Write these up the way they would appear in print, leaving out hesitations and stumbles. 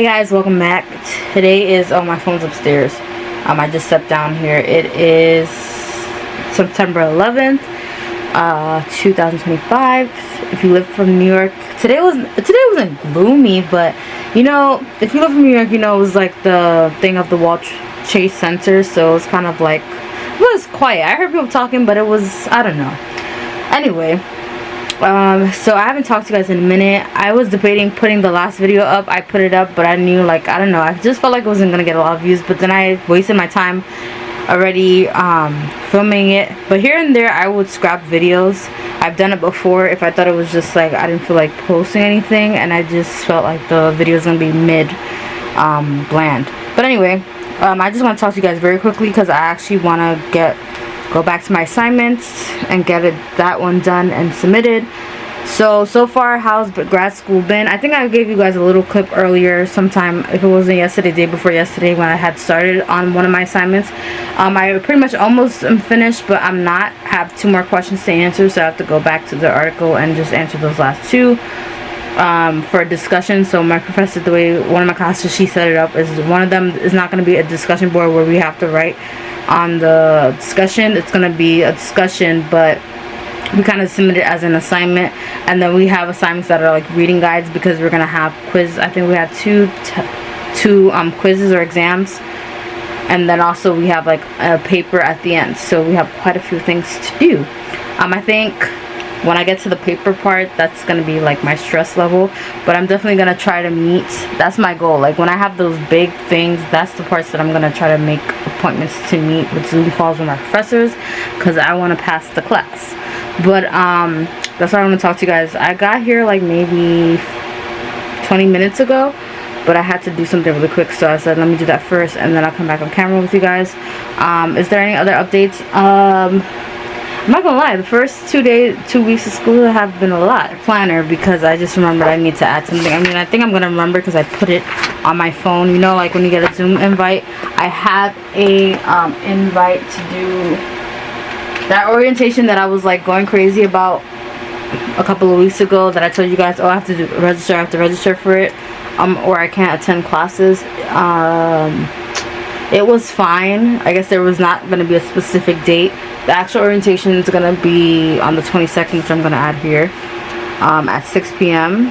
Hey guys, welcome back. Today is, oh, my phone's upstairs. I just stepped down here. It is September 11th, 2025. If you live from New York, today wasn't gloomy, but you know, if you live from New York, you know it was like the thing of the World Trade Center, so it's kind of like, it was quiet. I heard people talking, but it was, I don't know. Anyway, so I haven't talked to you guys in a minute. I was debating putting the last video up. I put it up, but I knew, like, I don't know, I just felt like it wasn't gonna get a lot of views, but then I wasted my time already filming it. But here and there I would scrap videos. I've done it before if I thought it was just like I didn't feel like posting anything and I just felt like the video is gonna be mid bland. But anyway, I just want to talk to you guys very quickly because I actually want to go back to my assignments and get that one done and submitted. So far, how's grad school been? I think I gave you guys a little clip earlier sometime, if it wasn't yesterday, day before yesterday, when I had started on one of my assignments. I pretty much almost am finished, but I'm not. I have 2 more questions to answer, so I have to go back to the article and just answer those last 2 for a discussion. So my professor, the way one of my classes, she set it up, is one of them is not going to be a discussion board where we have to write on the discussion. It's going to be a discussion, but we kind of submit it as an assignment, and then we have assignments that are like reading guides because we're gonna have quiz. I think we have two quizzes or exams, and then also we have like a paper at the end. So we have quite a few things to do. I think when I get to the paper part, that's gonna be like my stress level, but I'm definitely gonna try to meet. That's my goal. Like when I have those big things, that's the parts that I'm gonna try to make appointments to meet with Zoom calls with my professors, because I want to pass the class. But that's why I want to talk to you guys. I got here like maybe 20 minutes ago, but I had to do something really quick, so I said let me do that first and then I'll come back on camera with you guys. Is there any other updates? I'm not gonna lie, the first 2 weeks of school have been a lot planner, because I just remembered I need to add something. I mean, I think I'm gonna remember because I put it on my phone. You know, like when you get a Zoom invite, I have a invite to do that orientation that I was like going crazy about a couple of weeks ago, that I told you guys, oh, I have to register for it, or I can't attend classes. It was fine. I guess there was not going to be a specific date. The actual orientation is going to be on the 22nd, which I'm going to add here, at 6 p.m.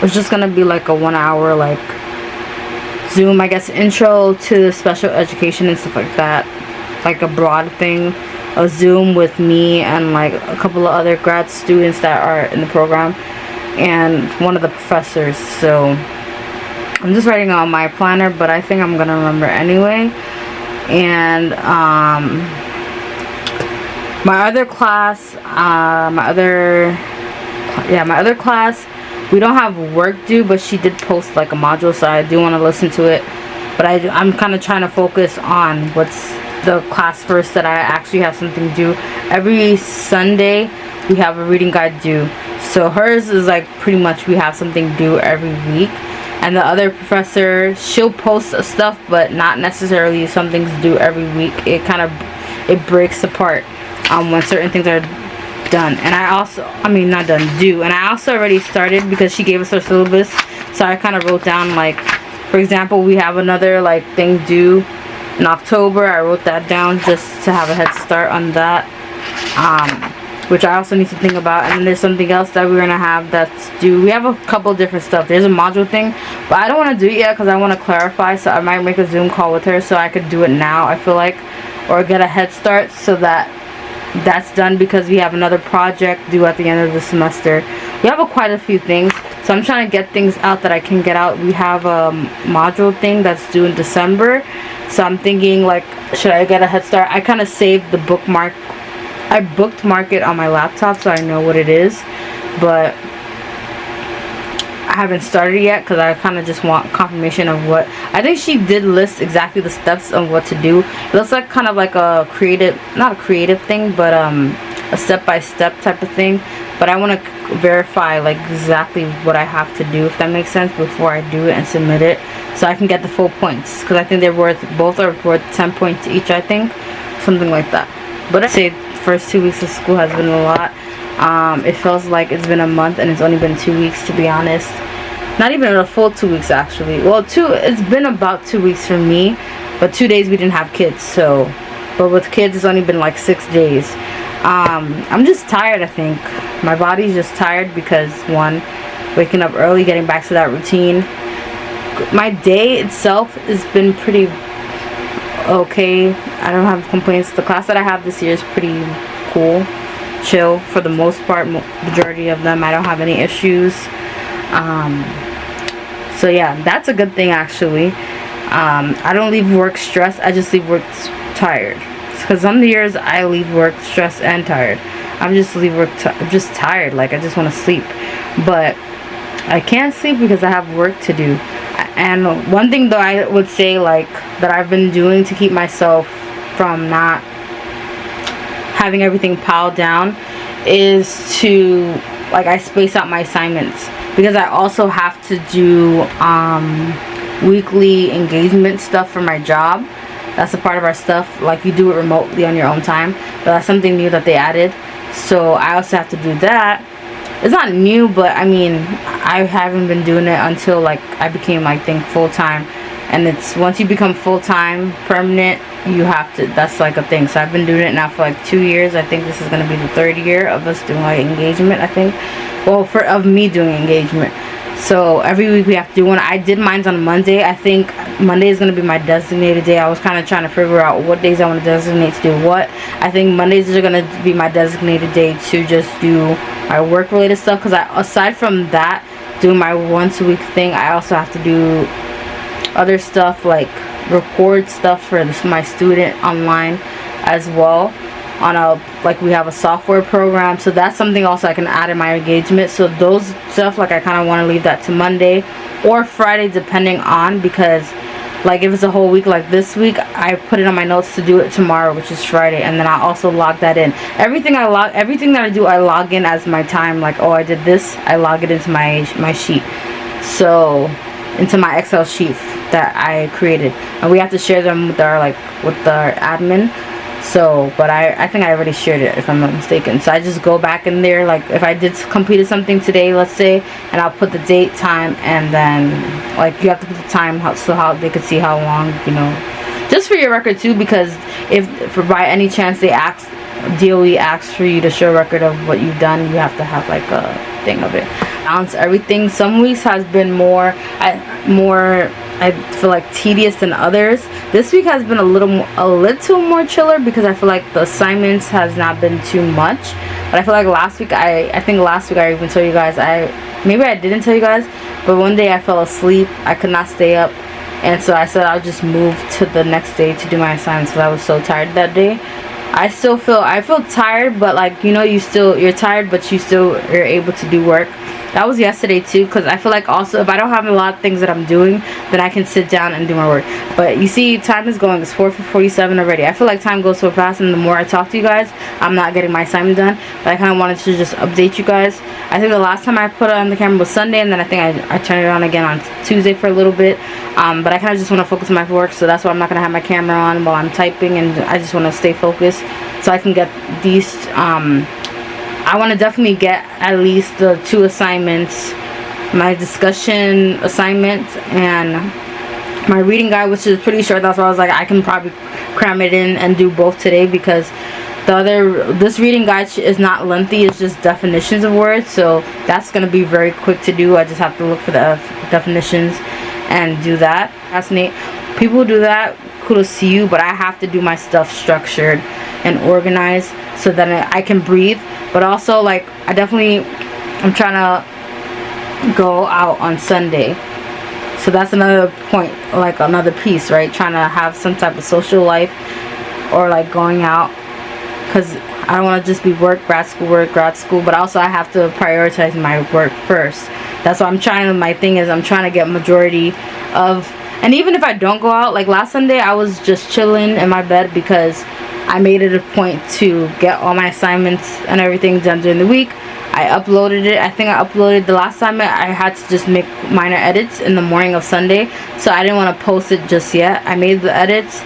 It's just going to be like a 1 hour like Zoom, I guess, intro to special education and stuff like that, like a broad thing. A Zoom with me and like a couple of other grad students that are in the program and one of the professors. So I'm just writing on my planner, but I think I'm gonna remember anyway. And my other class, we don't have work due, but she did post like a module, so I do want to listen to it. But I'm kind of trying to focus on what's the class first, that I actually have something due. Every Sunday we have a reading guide due, so hers is like pretty much we have something due every week. And the other professor, she'll post stuff, but not necessarily something's due every week. It breaks apart when certain things are done. And not done, due. And I also already started, because she gave us her syllabus, so I kind of wrote down, like, for example, we have another like thing due in October. I wrote that down just to have a head start on that, which I also need to think about. And then there's something else that we're gonna have that's due. We have a couple different stuff. There's a module thing, but I don't want to do it yet because I want to clarify, so I might make a Zoom call with her so I could do it now, I feel like, or get a head start so that that's done, because we have another project due at the end of the semester. We have quite a few things, so I'm trying to get things out that I can get out. We have a module thing that's due in December, so I'm thinking, like, should I get a head start? I kind of saved the bookmark. I bookmark it on my laptop so I know what it is, but I haven't started yet because I kind of just want confirmation of what. I think she did list exactly the steps of what to do. It looks like kind of like a creative, not a creative thing, but a step-by-step type of thing. But I want to verify like exactly what I have to do, if that makes sense, before I do it and submit it, so I can get the full points, because I think both are worth 10 points each, I think, something like that. But I'd say first 2 weeks of school has been a lot. It feels like it's been a month and it's only been 2 weeks, to be honest. not even a full 2 weeks actually. Well, it's been about 2 weeks for me, but 2 days we didn't have kids, so, but with kids it's only been like 6 days. I'm just tired. I think my body's just tired because, one, waking up early, getting back to that routine. My day itself has been pretty okay. I don't have complaints. The class that I have this year is pretty cool, chill for the most part. Majority of them I don't have any issues. So yeah, that's a good thing actually. I don't leave work stressed, I just leave work tired, because some years I leave work stressed and tired. I'm just leave work I'm just tired, like I just want to sleep, but I can't sleep because I have work to do. And one thing though I would say, like, that I've been doing to keep myself from not having everything piled down is to, like, I space out my assignments, because I also have to do weekly engagement stuff for my job. That's a part of our stuff. Like, you do it remotely on your own time, but that's something new that they added, so I also have to do that. It's not new, but I mean, I haven't been doing it until, like, I became, I think, full-time. And it's, once you become full-time, permanent, you have to, that's like a thing. So I've been doing it now for like 2 years. I think this is going to be the 3rd year of us doing, like, engagement, I think. Well, of me doing engagement. So every week we have to do one. I did mine's on Monday. I think Monday is going to be my designated day. I was kind of trying to figure out what days I want to designate to do what. I think Mondays are going to be my designated day to just do my work related stuff, because aside from that, doing my once a week thing, I also have to do other stuff, like record stuff for my student online as well, on a, like, we have a software program, so that's something also I can add in my engagement. So those stuff, like, I kind of want to leave that to Monday or Friday, depending on, because, like, if it's a whole week like this week, I put it on my notes to do it tomorrow, which is Friday, and then I also log that in. Everything that I do, I log in as my time. Like, oh, I did this, I log it into my sheet, so into my Excel sheet that I created, and we have to share them with our admin. So, but I think I already shared it, if I'm not mistaken. So I just go back in there, like, if I completed something today, let's say, and I'll put the date, time, and then, like, you have to put the time so how they could see how long, you know, just for your record too, because if by any chance DOE asks for you to show a record of what you've done, you have to have, like, a thing of it. Balance everything. Some weeks has been more I feel like tedious than others. This week has been a little more chiller, because I feel like the assignments has not been too much. But I feel like last week, I think last week I even told you guys, maybe I didn't tell you guys, but one day I fell asleep. I could not stay up, and so I said I'll just move to the next day to do my assignments, because I was so tired that day. I feel tired, but, like, you know, you're tired, but you're able to do work. That was yesterday too, because I feel like also if I don't have a lot of things that I'm doing, then I can sit down and do my work. But you see, time is going. It's 4:47 already. I feel like time goes so fast, and the more I talk to you guys, I'm not getting my assignment done. But I kind of wanted to just update you guys. I think the last time I put it on the camera was Sunday, and then I think I turned it on again on Tuesday for a little bit. But I kind of just want to focus on my work, so that's why I'm not going to have my camera on while I'm typing, and I just want to stay focused so I can get these I want to definitely get at least the 2 assignments, my discussion assignment and my reading guide, which is pretty short. That's why I was like, I can probably cram it in and do both today, because this reading guide is not lengthy. It's just definitions of words, so that's going to be very quick to do. I just have to look for the definitions and do that. That's neat. People who do that, kudos to you, but I have to do my stuff structured and organized so that I can breathe. But also, like, I'm trying to go out on Sunday, so that's another point, like another piece, right? Trying to have some type of social life, or like going out, because I don't want to just be work, grad school, but also I have to prioritize my work first. That's what I'm trying to, my thing is I'm trying to get majority of, and even if I don't go out, like last Sunday I was just chilling in my bed, because I made it a point to get all my assignments and everything done during the week. I uploaded it. I think I uploaded the last time I had to just make minor edits in the morning of Sunday, so I didn't want to post it just yet. I made the edits,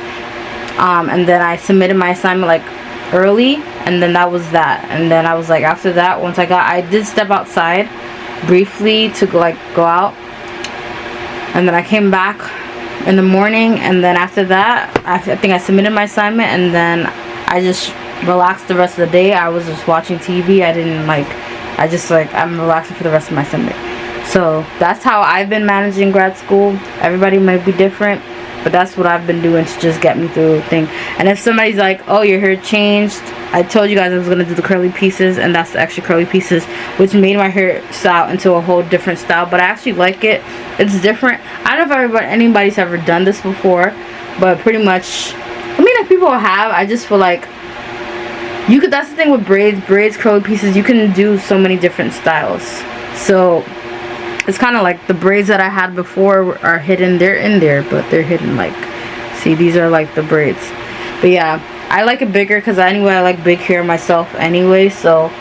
and then I submitted my assignment like early, and then that was that. And then I was like, after that, I did step outside briefly to go out, And then I came back in the morning, and then after that, I think I submitted my assignment, and then I just relaxed the rest of the day. I was just watching TV. I didn't I'm relaxing for the rest of my Sunday. So that's how I've been managing grad school. Everybody might be different, but that's what I've been doing to just get me through the thing. And if somebody's like, oh, your hair changed, I told you guys I was going to do the curly pieces, and that's the extra curly pieces, which made my hair style into a whole different style. But I actually like it. It's different. I don't know if anybody's ever done this before, but pretty much, I mean, if people have, I just feel like you could, that's the thing with braids, curly pieces, you can do so many different styles. So it's kind of like the braids that I had before are hidden. They're in there, but they're hidden. Like, see, these are like the braids. But yeah, I like it bigger because I like big hair myself anyway. So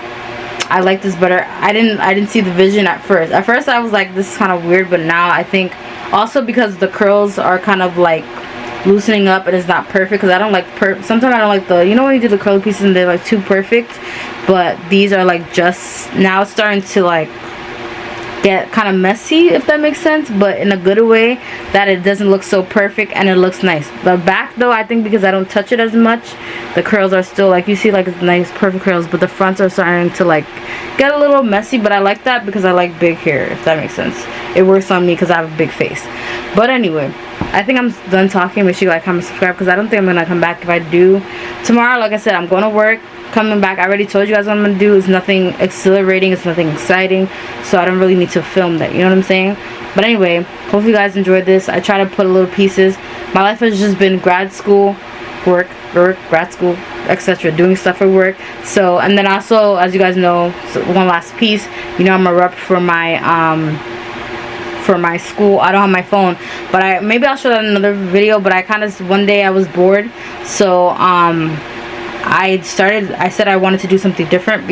I like this better. I didn't see the vision at first. At first I was like, this is kind of weird, but now I think also because the curls are kind of like loosening up and it's not perfect, because I don't like sometimes I don't like the, you know, when you do the curly pieces and they're like too perfect, but these are like just now it's starting to like get kind of messy, if that makes sense, but in a good way, that it doesn't look so perfect and it looks nice. The back though, I think because I don't touch it as much, the curls are still like, you see like it's nice perfect curls, but the fronts are starting to like get a little messy. But I like that because I like big hair, if that makes sense. It works on me because I have a big face. But anyway, I think I'm done talking. Make sure you like, comment, subscribe, because I don't think I'm gonna come back. If I do tomorrow, like I said, I'm going to work. Coming back, I already told you guys what I'm gonna do. It's nothing exhilarating, it's nothing exciting, so I don't really need to film that, you know what I'm saying? But anyway, hopefully you guys enjoyed this. I try to put little pieces. My life has just been grad school, work, grad school, etc., doing stuff for work. So, and then also, as you guys know, so one last piece, you know, I'm a rep for my school. I don't have my phone, but maybe I'll show that in another video. But I kind of, one day I was bored, so I said I wanted to do something different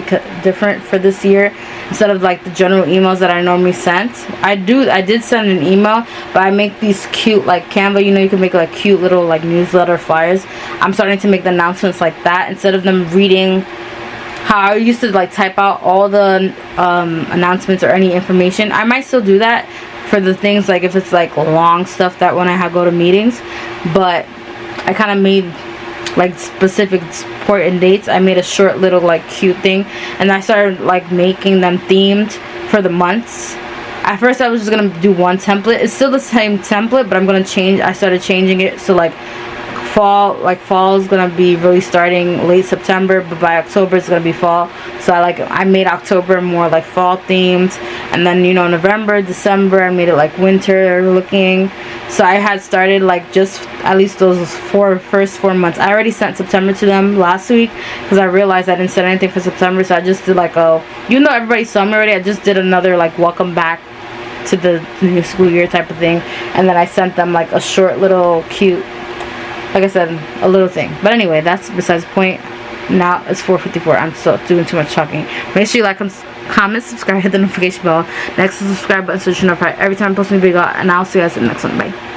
for this year, instead of like the general emails that I normally sent. I did send an email, but I make these cute, like Canva, you know, you can make like cute little like newsletter flyers. I'm starting to make the announcements like that, instead of them reading how I used to like type out all the announcements or any information. I might still do that for the things like if it's like long stuff that when I go to meetings, but I kind of made like specific important dates. I made a short little like cute thing, and I started like making them themed for the months. At first I was just gonna do one template. It's still the same template, but I started changing it. So like fall is gonna be really starting late September, but by October it's gonna be fall. So I made October more like fall themed, and then, you know, November, December I made it like winter looking. So I had started like just at least those first 4 months. I already sent September to them last week because I realized I didn't send anything for September. So I just did like even though everybody saw me already, I just did another like welcome back to the new school year type of thing, and then I sent them like a short little cute, like I said, a little thing. But anyway, that's besides the point. Now it's 4:54. I'm still doing too much talking. Make sure you like, comment, subscribe, hit the notification bell. Next, the subscribe button so you know every time I post a new video. And I'll see you guys in the next one. Bye.